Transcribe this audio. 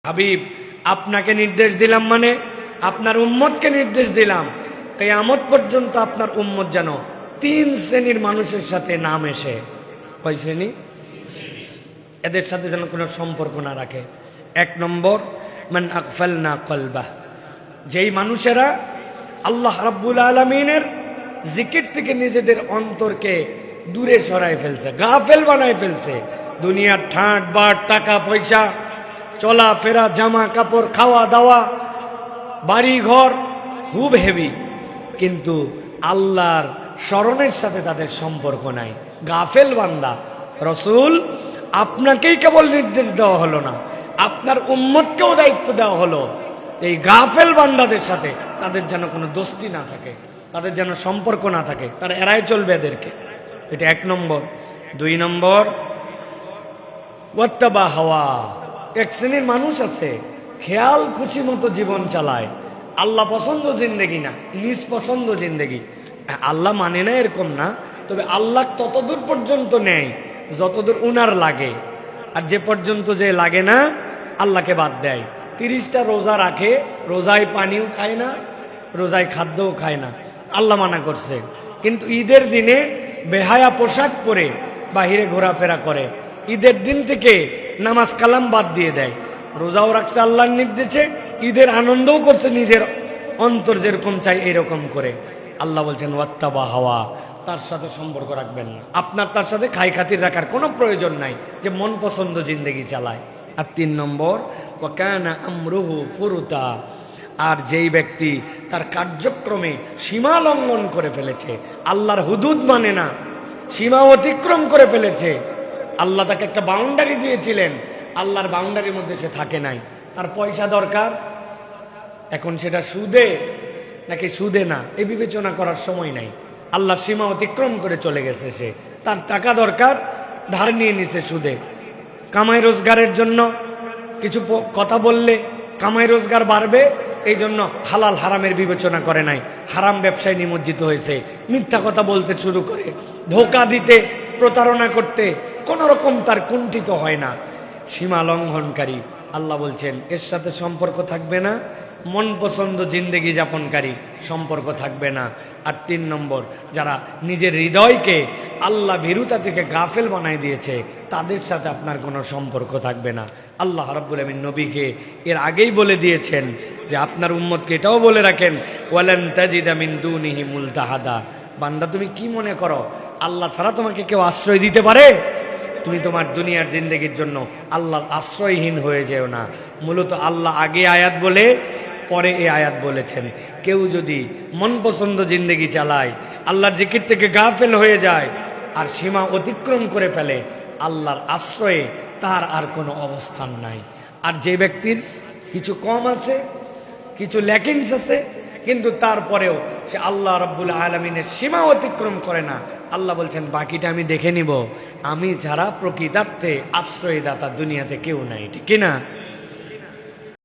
হাবিব আপনাকে নির্দেশ দিলাম, মানে আপনার উম্মতকে নির্দেশ দিলাম, কিয়ামত পর্যন্ত আপনার উম্মত যেন 3 শ্রেণীর মানুষের সাথে না মেশে। কয় শ্রেণী? এদের সাথে যেন কোনো সম্পর্ক না রাখে। 1 নম্বর, মান আগফালনা কলবাহ, যেই মানুষেরা আল্লাহ রাব্বুল আলামিনের জিকির থেকে নিজেদের অন্তরকে দূরে সরায় ফেলছে, গাফেল বানায় ফেলছে। দুনিয়ার ঠাট বাট, টাকা পয়সা, চলাফেরা, জামা কাপড়, খাওয়া দাওয়া, বাড়ি ঘর খুব হেভি, কিন্তু আল্লাহর স্মরণের সাথে তাদের সম্পর্ক নাই, গাফেল বান্দা। রসুল আপনাকেই কেবল নির্দেশ দেওয়া হলো না, আপনার উম্মতকেও দায়িত্ব দেওয়া হলো, এই গাফেল বান্দাদের সাথে তাদের যেন কোনো দোস্তি না থাকে, তাদের যেন সম্পর্ক না থাকে, তারা এড়াই চলবে এদেরকে। এটা 1 নম্বর। 2 নম্বর, ওয়াত্তাবা হাওয়া, এক শ্রেণীর মানুষ আছে খেয়াল খুশি মতো জীবন চালায়, আল্লাহ পছন্দ জিন্দেগি না, নিজ পছন্দ জিন্দেগি। আল্লাহ মানে না এরকম না, তবে আল্লাহ ততদূর পর্যন্ত নেয় যতদূর উনার লাগে, আর যে পর্যন্ত যে লাগে না আল্লাহকে বাদ দেয়। 30টা রোজা রাখে, রোজায় পানিও খায় না, রোজায় খাদ্যও খায় না, আল্লাহ মানা করছে। কিন্তু ঈদের দিনে বেহায়া পোশাক পরে বাহিরে ঘোরাফেরা করে, ঈদের দিন থেকে নামাজ কালাম বাদ দিয়ে দেয়, রোজাও রাখছে আল্লাহর নির্দেশে, ঈদের আনন্দও করছে নিজের অন্তর যেরকম চাই এরকম করে। আল্লাহ বলছেন ওয়াত্তাবা হাওয়া, তার সাথে সম্পর্ক রাখবেন না। আপনার তার সাথে খাই খাতির রাখার কোনো প্রয়োজন নাই, যে মন পছন্দ জিন্দেগি চালায়। আর 3 নম্বর, ওয়াকানা আমরুহু ফুরুতা, আর যেই ব্যক্তি তার কার্যক্রমে সীমা লঙ্ঘন করে ফেলেছে, আল্লাহর হুদুদ মানে না, সীমা অতিক্রম করে ফেলেছে। আল্লাহ তাকে একটা বাউন্ডারি দিয়েছিলেন, আল্লাহর বাউন্ডারির মধ্যে সে থাকে নাই, তার পয়সা দরকার, এখন সেটা সুদে নাকি সুদে না এই বিবেচনা করার সময় নাই, আল্লাহর সীমা অতিক্রম করে চলে গেছে সে। তার টাকা দরকার, ধার নিয়ে নিছে সুদে। কামাই রোজগারের জন্য কিছু কথা বললে কামাই রোজগার বাড়বে, এই জন্য হালাল হারামের বিবেচনা করে নাই, হারাম ব্যবসায় নিমজ্জিত হয়েছে, মিথ্যা কথা বলতে শুরু করে, ধোঁকা দিতে, প্রতারণা করতে কোন রকম তার কুণ্ঠিত হয় না, সীমা লঙ্ঘনকারী। আল্লাহ বলছেন এর সাথে সম্পর্ক থাকবে না, মন পছন্দ জিন্দেগি যাপনকারী সম্পর্ক থাকবে না। আর 3 নম্বর, যারা নিজের হৃদয়কে আল্লাহ ভীরুতা থেকে গাফেল বানাই দিয়েছে, তাদের সাথে আপনার কোনো সম্পর্ক থাকবে না। আল্লাহ রাব্বুল আমিন নবীকে এর আগেই বলে দিয়েছেন যে আপনার উম্মতকে এটাও বলে রাখেন, ওয়ালান তাজিদা মিন দুনিহি মুলতাহাদা, বান্দা তুমি কি মনে করো আল্লাহ ছাড়া তোমাকে কেউ আশ্রয় দিতে পারে? তুমি তোমার দুনিয়ার জিন্দেগির জন্য আল্লাহর আশ্রয়হীন হয়ে যেও না। মূলত আল্লাহ আগে আয়াত বলে পরে এই আয়াত বলেছেন, কেউ যদি মন পছন্দ জিন্দেগি চালায়, আল্লাহর জিকির থেকে গাফেল হয়ে যায় আর সীমা অতিক্রম করে ফেলে, আল্লাহর আশ্রয়ে তার আর কোনো অবস্থান নাই। আর যে ব্যক্তির কিছু কম আছে, কিছু ল্যাকিংস আছে, কিন্তু তারপরেও সে আল্লাহ রাব্বুল আলামিনের সীমা অতিক্রম করে না, আল্লাহ বলছেন বাকিটা আমি দেখে নিব, আমি ছাড়া প্রকৃতার্থে আশ্রয়দাতা দুনিয়াতে কেউ নাই, ঠিক কিনা?